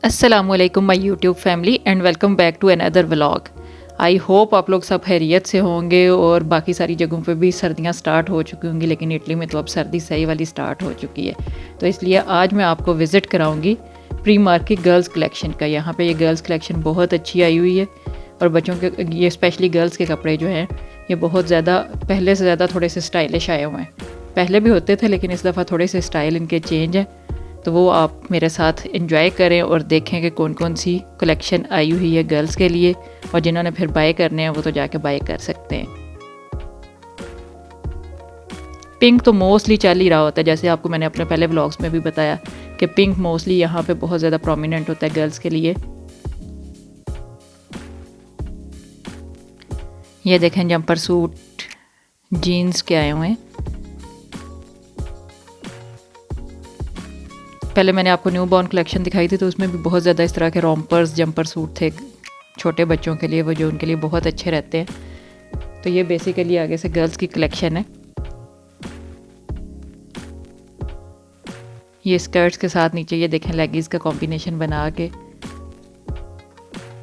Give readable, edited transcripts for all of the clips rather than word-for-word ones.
अस्सलामुअलैकुम my YouTube family and welcome back to another vlog. I hope आप लोग सब खैरियत से होंगे और बाकी सारी जगहों पे भी सर्दियां स्टार्ट हो चुकी होंगी, लेकिन इटली में तो अब सर्दी सही वाली स्टार्ट हो चुकी है। तो इसलिए आज मैं आपको विज़िट कराऊंगी प्रीमार्क की गर्ल्स कलेक्शन का। यहाँ पे ये गर्ल्स कलेक्शन बहुत अच्छी आई हुई है और बच्चों के ये स्पेशली गर्ल्स के कपड़े जो हैं ये बहुत ज़्यादा पहले से ज़्यादा थोड़े से स्टाइलिश आए हुए हैं। पहले भी होते थे लेकिन इस दफ़ा थोड़े से स्टाइल इनके चेंज है। तो वो आप मेरे साथ एंजॉय करें और देखें कि कौन कौन सी कलेक्शन आई हुई है गर्ल्स के लिए, और जिन्होंने फिर बाय करने हैं वो तो जाके बाय कर सकते हैं। पिंक तो मोस्टली चल ही रहा होता है, जैसे आपको मैंने अपने पहले व्लॉग्स में भी बताया कि पिंक मोस्टली यहाँ पे बहुत ज़्यादा प्रोमिनेंट होता है गर्ल्स के लिए। ये देखें जंपर सूट जीन्स के आए हुए हैं। पहले मैंने आपको न्यू बॉर्न कलेक्शन दिखाई थी तो उसमें भी बहुत ज़्यादा इस तरह के रॉम्पर्स जंपर सूट थे छोटे बच्चों के लिए, वो जो उनके लिए बहुत अच्छे रहते हैं। तो ये बेसिकली आगे से गर्ल्स की कलेक्शन है। ये स्कर्ट्स के साथ नीचे ये देखें लेगिंग्स का कॉम्बिनेशन बना के,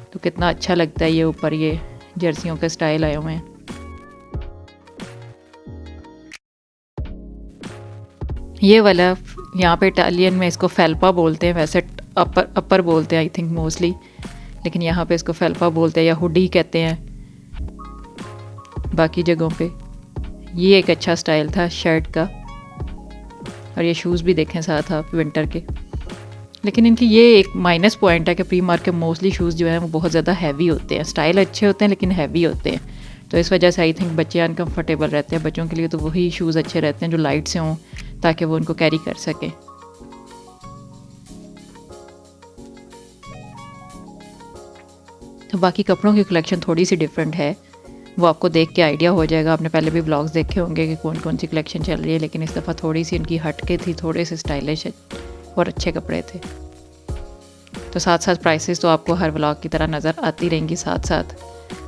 तो कितना अच्छा लगता है। ये ऊपर ये जर्सियों के स्टाइल आए हुए हैं। ये वाला यहाँ पे इटालियन में इसको फेल्पा बोलते हैं, वैसे अपर बोलते हैं आई थिंक मोस्टली, लेकिन यहाँ पे इसको फेल्पा बोलते हैं या हुडी कहते हैं बाकी जगहों पे। ये एक अच्छा स्टाइल था शर्ट का, और ये शूज़ भी देखें साथ आप विंटर के। लेकिन इनकी ये एक माइनस पॉइंट है कि प्री मार्क के मोस्टली शूज़ जो हैं वो बहुत ज़्यादा हैवी होते हैं। स्टाइल अच्छे होते हैं लेकिन हैवी होते हैं, तो इस वजह से आई थिंक बच्चे अनकम्फर्टेबल रहते हैं। बच्चों के लिए तो वही शूज़ अच्छे रहते हैं जो लाइट से हों ताकि वो उनको कैरी कर सकें। तो बाकी कपड़ों की कलेक्शन थोड़ी सी डिफरेंट है, वो आपको देख के आइडिया हो जाएगा। आपने पहले भी ब्लॉग्स देखे होंगे कि कौन कौन सी कलेक्शन चल रही है, लेकिन इस दफ़ा थोड़ी सी इनकी हट के थी, थोड़े से स्टाइलिश और अच्छे कपड़े थे। तो साथ साथ प्राइसेस तो आपको हर व्लॉग की तरह नज़र आती रहेंगी साथ साथ,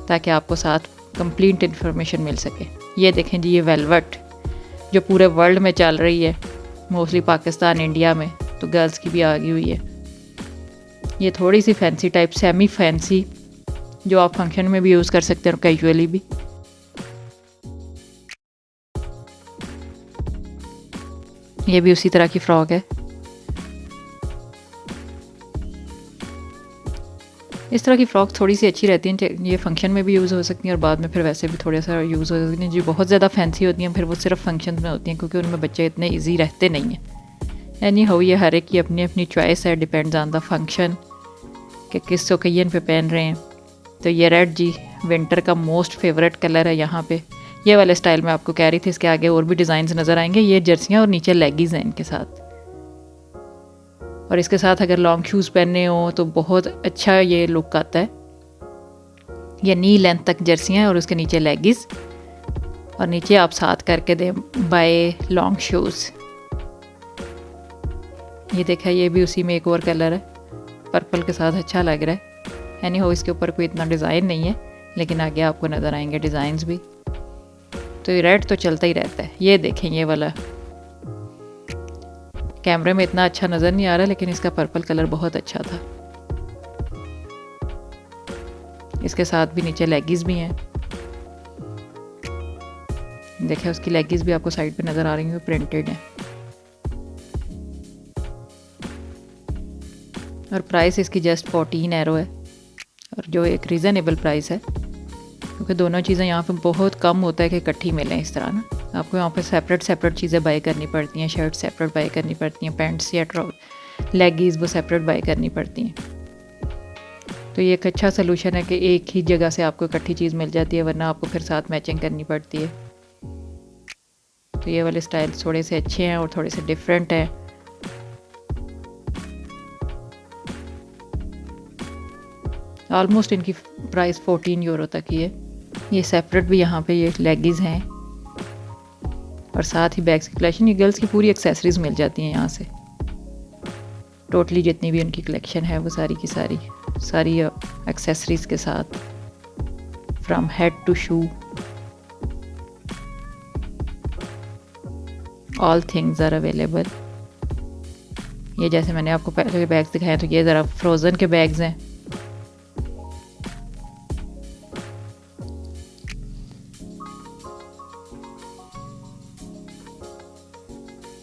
ताकि आपको साथ कंप्लीट इन्फॉर्मेशन मिल सके। ये देखें जी, ये वेलवेट जो पूरे वर्ल्ड में चल रही है, मोस्टली पाकिस्तान इंडिया में, तो गर्ल्स की भी आ गई हुई है। ये थोड़ी सी फैंसी टाइप, सेमी फैंसी, जो आप फंक्शन में भी यूज़ कर सकते हैं और कैजुअली भी। ये भी उसी तरह की फ्रॉक है। इस तरह की फ्रॉक थोड़ी सी अच्छी रहती हैं, ये फंक्शन में भी यूज़ हो सकती हैं और बाद में फिर वैसे भी थोड़ा सा यूज़ हो सकती हैं। जो बहुत ज़्यादा फैंसी होती हैं फिर वो सिर्फ फंक्शन में होती हैं, क्योंकि उनमें बच्चे इतने ईजी रहते नहीं हैं। यानी हो, ये हर एक की अपनी अपनी चॉइस है, डिपेंड्स ऑन द फंक्शन कि किस ओकेजन पे पहन रहे हैं। तो ये रेड जी विंटर का मोस्ट फेवरेट कलर है यहाँ पे। ये वाले स्टाइल में आपको कह रही थी, इसके आगे और भी डिज़ाइंस नज़र आएंगे। ये जर्सियाँ और नीचे लेगिंग्स हैं इनके साथ, और इसके साथ अगर लॉन्ग शूज़ पहनने हो तो बहुत अच्छा ये लुक आता है। ये नी लेंथ तक जर्सियाँ और उसके नीचे लेगिंग्स, और नीचे आप साथ करके दें बाय लॉन्ग शूज़। ये देखा, ये भी उसी में एक और कलर है, पर्पल के साथ अच्छा लग रहा है। यानी हो, इसके ऊपर कोई इतना डिज़ाइन नहीं है, लेकिन आगे आपको नज़र आएंगे डिज़ाइंस भी। तो ये रेड तो चलता ही रहता है। ये देखें, ये वाला कैमरे में इतना अच्छा नज़र नहीं आ रहा, लेकिन इसका पर्पल कलर बहुत अच्छा था। इसके साथ भी नीचे लेगिंग्स भी हैं। देखें, उसकी लेगिंग्स भी आपको साइड पे नज़र आ रही हैं, प्रिंटेड है। और प्राइस इसकी जस्ट 14 यूरो है, और जो एक रीज़नेबल प्राइस है, क्योंकि दोनों चीज़ें यहाँ पे बहुत कम होता है कि इकट्ठी मिलें इस तरह ना। आपको यहाँ पे सेपरेट चीज़ें बाय करनी पड़ती हैं, शर्ट सेपरेट बाय करनी पड़ती हैं, पैंट्स या लेगिंग्स वो सेपरेट बाय करनी पड़ती हैं। तो ये एक अच्छा सोल्यूशन है कि एक ही जगह से आपको इकट्ठी चीज़ मिल जाती है, वरना आपको फिर साथ मैचिंग करनी पड़ती है। तो ये वाले स्टाइल्स थोड़े से अच्छे हैं और थोड़े से डिफरेंट हैं। ऑलमोस्ट इनकी प्राइस 14 यूरो तक ही है। ये सेपरेट भी यहाँ पे ये लेगिंग्स हैं, और साथ ही बैग्स की कलेक्शन। ये गर्ल्स की पूरी एक्सेसरीज मिल जाती हैं यहाँ से। टोटली जितनी भी उनकी कलेक्शन है वो सारी की सारी एक्सेसरीज के साथ, from head to shoe, all things are available. ये जैसे मैंने आपको पहले बैग्स दिखाए तो ये ज़रा फ्रोज़न के बैग्स हैं।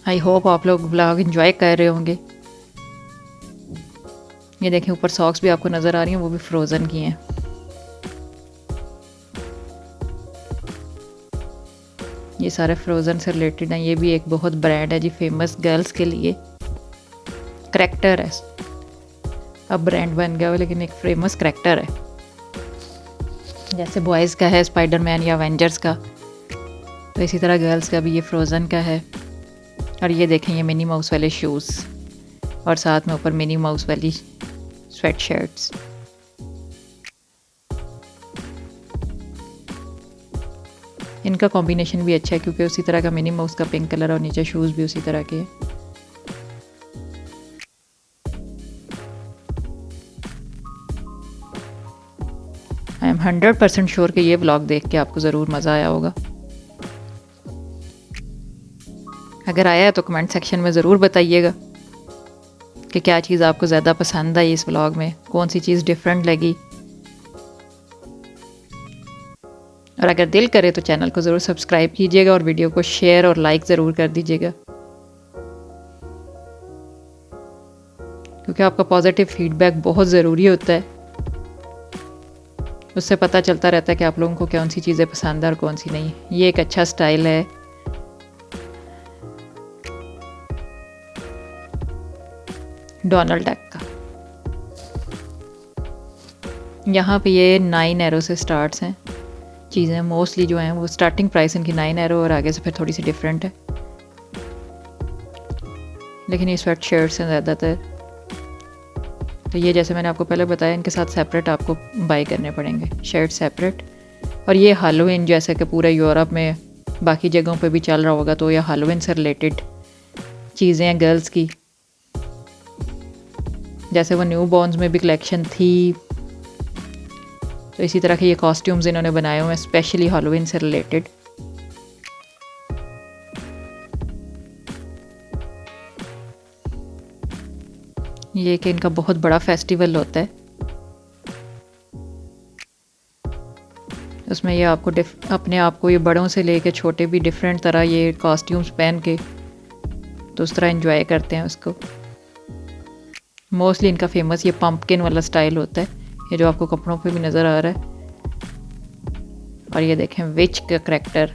आई होप आप लोग व्लॉग एंजॉय कर रहे होंगे। ये देखें ऊपर सॉक्स भी आपको नज़र आ रही हैं, वो भी फ्रोज़न की हैं। ये सारे फ्रोज़न से रिलेटेड हैं। ये भी एक बहुत ब्रांड है जी, फेमस गर्ल्स के लिए। करैक्टर है, अब ब्रांड बन गया हो लेकिन एक फेमस करैक्टर है। जैसे बॉयज़ का है स्पाइडरमैन या एवेंजर्स का, तो इसी तरह गर्ल्स का भी ये फ्रोज़न का है। और ये देखें ये मिनी माउस वाले शूज़ और साथ में ऊपर मिनी माउस वाली स्वेट शर्ट्स। इनका कॉम्बिनेशन भी अच्छा है क्योंकि उसी तरह का मिनी माउस का पिंक कलर और नीचे शूज़ भी उसी तरह के हैं। आई एम 100% श्योर कि ये व्लॉग देख के आपको ज़रूर मज़ा आया होगा। अगर आया है तो कमेंट सेक्शन में ज़रूर बताइएगा कि क्या चीज़ आपको ज़्यादा पसंद आई इस व्लॉग में, कौन सी चीज़ डिफरेंट लगी। और अगर दिल करे तो चैनल को ज़रूर सब्सक्राइब कीजिएगा और वीडियो को शेयर और लाइक ज़रूर कर दीजिएगा, क्योंकि आपका पॉजिटिव फीडबैक बहुत ज़रूरी होता है। उससे पता चलता रहता है कि आप लोगों को कौन सी चीज़ें पसंद है और कौन सी नहीं। ये एक अच्छा स्टाइल है। डोनाल्ड डक का। यहाँ पे ये 9 एरो से स्टार्ट्स हैं चीज़ें। मोस्टली जो हैं वो स्टार्टिंग प्राइस इनकी 9 एरो और आगे से फिर थोड़ी सी डिफरेंट है, लेकिन ये स्वेट शर्ट्स हैं ज़्यादातर। तो ये जैसे मैंने आपको पहले बताया, इनके साथ सेपरेट आपको बाई करने पड़ेंगे, शर्ट सेपरेट। और ये हैलोवीन जैसे कि पूरे यूरोप में बाकी जगहों पे भी चल रहा होगा, तो ये हैलोवीन से रिलेटेड चीज़ें हैं गर्ल्स की। जैसे वो न्यू बॉर्न्स में भी कलेक्शन थी, तो इसी तरह के ये कॉस्ट्यूम्स इन्होंने बनाए हुए हैं स्पेशली हैलोवीन से रिलेटेड। ये कि इनका बहुत बड़ा फेस्टिवल होता है, उसमें ये आपको अपने आप को ये बड़ों से लेके छोटे भी डिफरेंट तरह ये कॉस्ट्यूम्स पहन के तो उस तरह एंजॉय करते हैं उसको। मोस्टली इनका फेमस ये पम्पकिन वाला स्टाइल होता है, ये जो आपको कपड़ों पे भी नज़र आ रहा है। और ये देखें विच का करैक्टर।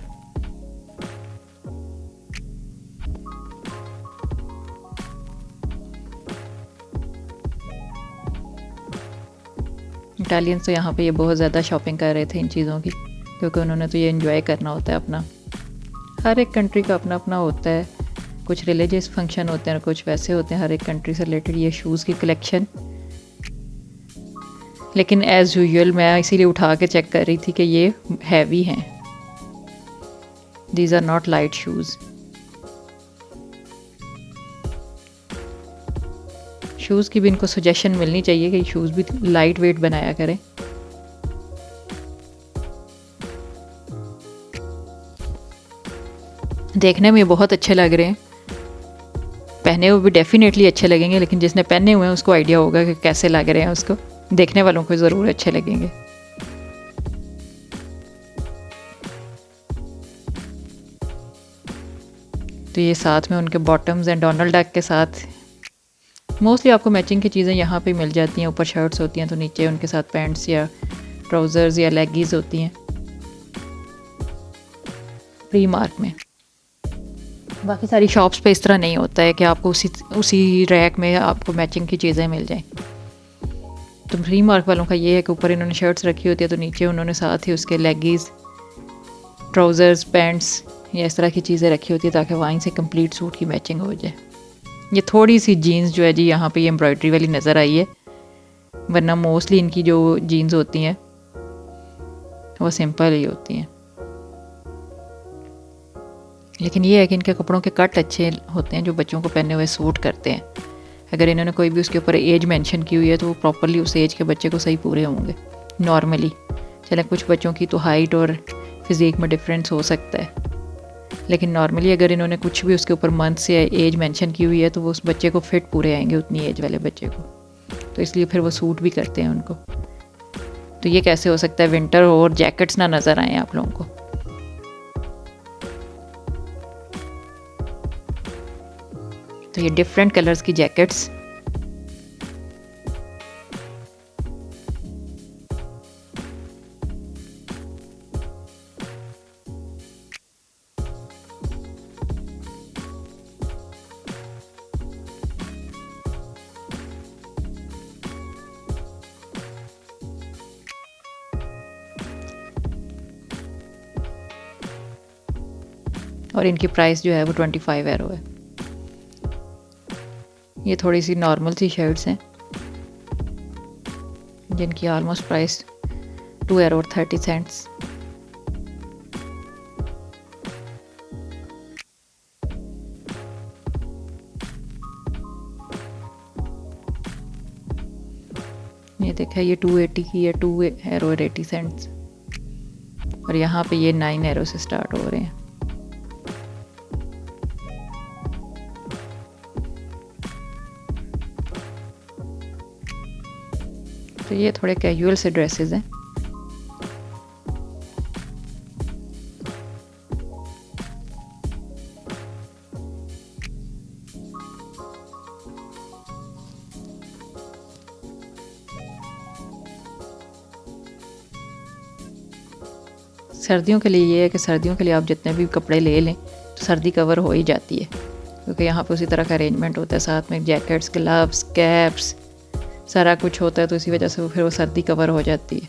इटालियंस तो यहाँ पे ये बहुत ज़्यादा शॉपिंग कर रहे थे इन चीज़ों की, क्योंकि उन्होंने तो ये एंजॉय करना होता है अपना। हर एक कंट्री का अपना अपना होता है, कुछ रिलीजियस फंक्शन होते हैं और कुछ वैसे होते हैं। हर एक कंट्री से रिलेटेड ये शूज़ की कलेक्शन। लेकिन एज़ यूजुअल मैं इसीलिए उठा के चेक कर रही थी कि ये हैवी हैं, these are not light shoes. Shoes की भी इनको सजेशन मिलनी चाहिए कि शूज़ भी लाइट वेट बनाया करें। देखने में बहुत अच्छे लग रहे हैं, पहने हुए भी डेफिनेटली अच्छे लगेंगे, लेकिन जिसने पहने हुए हैं उसको आइडिया होगा कि कैसे लग रहे हैं। उसको देखने वालों को ज़रूर अच्छे लगेंगे। तो ये साथ में उनके बॉटम्स एंड डोनाल्ड डक के साथ मोस्टली आपको मैचिंग की चीज़ें यहाँ पे मिल जाती हैं। ऊपर शर्ट्स होती हैं तो नीचे उनके साथ पैंट्स या ट्राउज़र्स या लेगीज़ होती हैं प्री मार्क में। बाकी सारी शॉप्स पे इस तरह नहीं होता है कि आपको उसी रैक में आपको मैचिंग की चीज़ें मिल जाएं। तो प्री मार्क वालों का ये है कि ऊपर इन्होंने शर्ट्स रखी होती है तो नीचे उन्होंने साथ ही उसके लेगीज़, ट्राउज़र्स, पैंट्स या इस तरह की चीज़ें रखी होती है ताकि वहीं से कंप्लीट सूट की मैचिंग हो जाए। ये थोड़ी सी जीन्स जो है जी यहाँ पे ये एम्ब्रॉयडरी वाली नज़र आई है, वरना मोस्टली इनकी जो जीन्स होती हैं वो सिंपल ही होती हैं। लेकिन ये है कि इनके कपड़ों के कट अच्छे होते हैं जो बच्चों को पहने हुए सूट करते हैं। अगर इन्होंने कोई भी उसके ऊपर एज मेंशन की हुई है तो वो प्रॉपरली उस एज के बच्चे को सही पूरे होंगे नॉर्मली। चलें कुछ बच्चों की तो हाइट और फिज़ीक में डिफरेंस हो सकता है, लेकिन नॉर्मली अगर इन्होंने कुछ भी उसके ऊपर मंथ्स या एज मेंशन की हुई है तो वो उस बच्चे को फिट पूरे आएंगे, उतनी एज वाले बच्चे को, तो इसलिए फिर वो सूट भी करते हैं उनको। तो ये कैसे हो सकता है विंटर हो और जैकेट्स ना नज़र आए आप लोगों को। तो ये डिफरेंट कलर्स की जैकेट्स, और इनकी प्राइस जो है वो 25 यूरो है। ये थोड़ी सी नॉर्मल सी शर्ट्स हैं जिनकी ऑलमोस्ट प्राइस 2 यूरो और 30 सेंट्स। ये देखा, ये 280 की है, 2 यूरो और 80 सेंट्स, और यहाँ पे ये 9 यूरो से स्टार्ट हो रहे हैं। तो ये थोड़े कैजुअल से ड्रेसेस हैं। सर्दियों के लिए ये है कि सर्दियों के लिए आप जितने भी कपड़े ले लें तो सर्दी कवर हो ही जाती है, क्योंकि यहाँ पे उसी तरह का अरेंजमेंट होता है, साथ में जैकेट्स, ग्लव्स, कैप्स, सारा कुछ होता है, तो इसी वजह से फिर वो सर्दी कवर हो जाती है।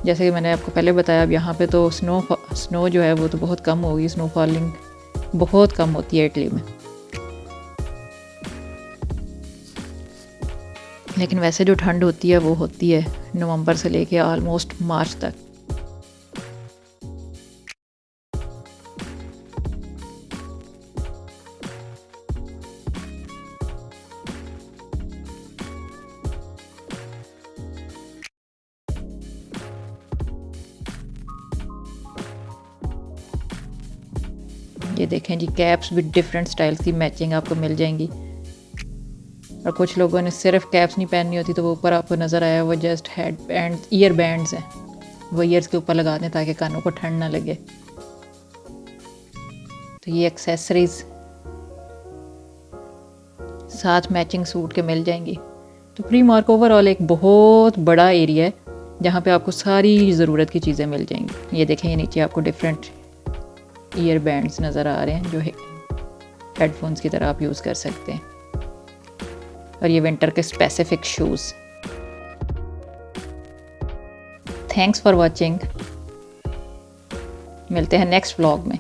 जैसे कि मैंने आपको पहले बताया, अब यहाँ पे तो स्नो जो है वो तो बहुत कम होगी, स्नो फॉलिंग बहुत कम होती है इटली में। लेकिन वैसे जो ठंड होती है वो होती है नवंबर से लेके ऑलमोस्ट मार्च तक। ये देखें जी, कैप्स भी डिफरेंट स्टाइल्स की मैचिंग आपको मिल जाएंगी, और कुछ लोगों ने सिर्फ कैप्स नहीं पहननी होती, तो वो ऊपर आपको नज़र आया वो just head band, year bands हैं, वो ईयर्स के ऊपर लगा दें ताकि कानों को ठंड ना लगे। तो ये एक्सेसरीज साथ मैचिंग सूट के मिल जाएंगी। तो प्रीमार्क ओवरऑल एक बहुत बड़ा एरिया है जहाँ पे आपको सारी ज़रूरत की चीज़ें मिल जाएंगी। ये देखें, ये नीचे आपको डिफरेंट ईयर बैंड्स नज़र आ रहे हैं जो हेडफोन्स की तरह आप यूज़ कर सकते हैं, और ये विंटर के specific shoes. Thanks for watching, मिलते हैं नेक्स्ट व्लॉग में।